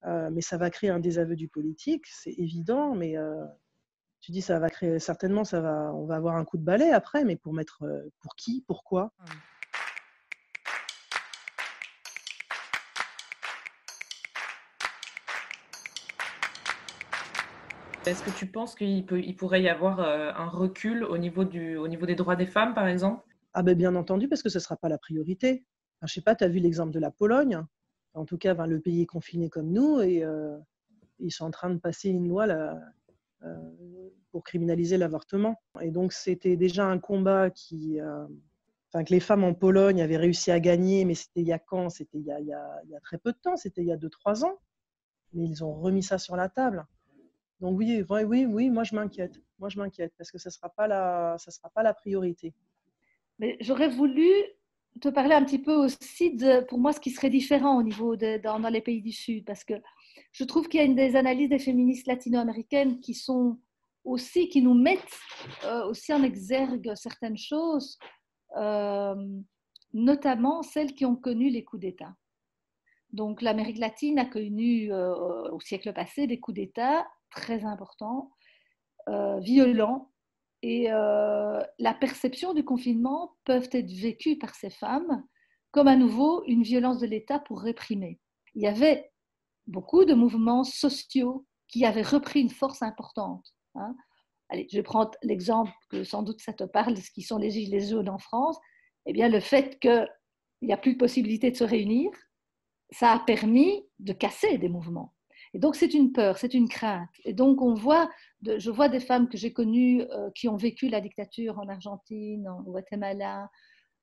mais ça va créer un désaveu du politique, c'est évident, mais tu dis ça va créer certainement, on va avoir un coup de balai après, mais pour qui, pourquoi? Est-ce que tu penses il pourrait y avoir un recul au niveau des droits des femmes, par exemple? Ah ben bien entendu, parce que ce ne sera pas la priorité. Enfin, je sais pas, tu as vu l'exemple de la Pologne? En tout cas, ben, le pays est confiné comme nous et ils sont en train de passer une loi là, pour criminaliser l'avortement. Et donc, c'était déjà un combat que les femmes en Pologne avaient réussi à gagner, mais c'était il y a quand? C'était il y a très peu de temps, c'était il y a 2-3 ans. Mais ils ont remis ça sur la table. Donc oui, ouais, oui, oui, moi je m'inquiète. Moi je m'inquiète parce que ça sera pas la priorité. Mais j'aurais voulu te parler un petit peu aussi de, pour moi, ce qui serait différent au niveau dans les pays du Sud, parce que je trouve qu'il y a une des analyses des féministes latino-américaines qui sont aussi, qui nous mettent aussi en exergue certaines choses, euh, notamment celles qui ont connu les coups d'État. Donc l'Amérique latine a connu au siècle passé des coups d'État très importants, violents, et la perception du confinement peut être vécue par ces femmes comme à nouveau une violence de l'État pour réprimer. Il y avait beaucoup de mouvements sociaux qui avaient repris une force importante. Hein. Allez, je vais prendre l'exemple que sans doute ça te parle, ce qui sont les gilets jaunes en France. Eh bien, le fait qu'il n'y a plus de possibilité de se réunir, ça a permis de casser des mouvements. Et donc, c'est une peur, c'est une crainte. Et donc, je vois des femmes que j'ai connues qui ont vécu la dictature en Argentine, en Guatemala,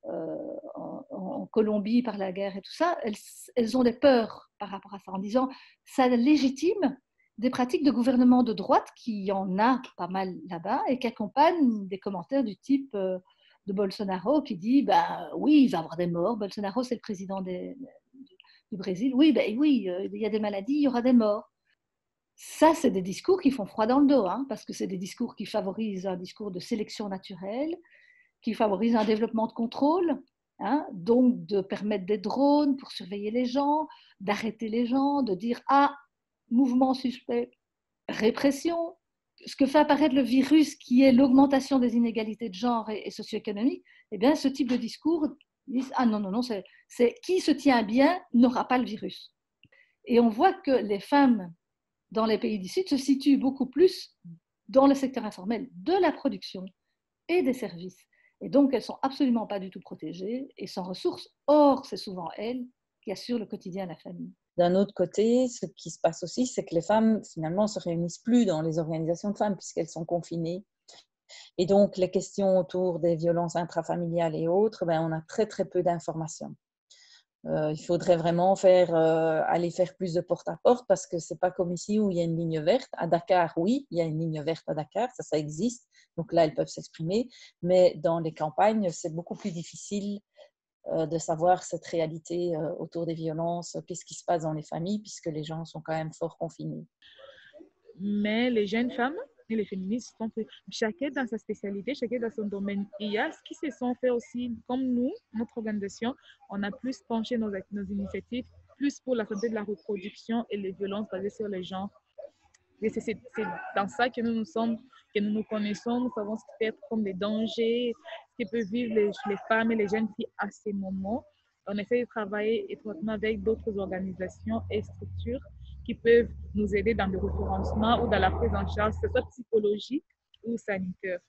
en Colombie par la guerre et tout ça. Elles ont des peurs par rapport à ça, en disant ça légitime des pratiques de gouvernement de droite, qui y en a pas mal là-bas, et qui accompagnent des commentaires du type de Bolsonaro qui dit bah, oui, il va y avoir des morts. Bolsonaro, c'est le président du Brésil. Oui, ben oui, il y a des maladies, il y aura des morts. Ça, c'est des discours qui font froid dans le dos, hein, parce que c'est des discours qui favorisent un discours de sélection naturelle, qui favorisent un développement de contrôle, hein, donc de permettre des drones pour surveiller les gens, d'arrêter les gens, de dire ah, mouvement suspect, répression. Ce que fait apparaître le virus, qui est l'augmentation des inégalités de genre et socio-économiques, eh bien, ce type de discours disent ah non, non, non, c'est qui se tient bien n'aura pas le virus. Et on voit que les femmes dans les pays du Sud se situent beaucoup plus dans le secteur informel de la production et des services. Et donc, elles ne sont absolument pas du tout protégées et sans ressources. Or, c'est souvent elles qui assurent le quotidien de la famille. D'un autre côté, ce qui se passe aussi, c'est que les femmes, finalement, ne se réunissent plus dans les organisations de femmes puisqu'elles sont confinées. Et donc, les questions autour des violences intrafamiliales et autres, ben, on a très, très peu d'informations. Il faudrait vraiment aller faire plus de porte-à-porte parce que ce n'est pas comme ici où il y a une ligne verte. À Dakar, oui, il y a une ligne verte à Dakar, ça existe. Donc là, elles peuvent s'exprimer. Mais dans les campagnes, c'est beaucoup plus difficile de savoir cette réalité autour des violences, qu'est-ce qui se passe dans les familles, puisque les gens sont quand même fort confinés. Mais les jeunes femmes et les féministes sont chacun dans sa spécialité, chacun dans son domaine. Et il y a ce qui se sont fait aussi, comme nous, notre organisation, on a plus penché nos initiatives plus pour la santé de la reproduction et les violences basées sur les genres. Et c'est dans ça que que nous nous connaissons, nous savons ce qui peut être comme des dangers, ce que peuvent vivre les femmes et les jeunes filles à ces moments. On essaie de travailler étroitement avec d'autres organisations et structures qui peuvent nous aider dans le référencement ou dans la prise en charge, que ce soit psychologique ou sanitaire.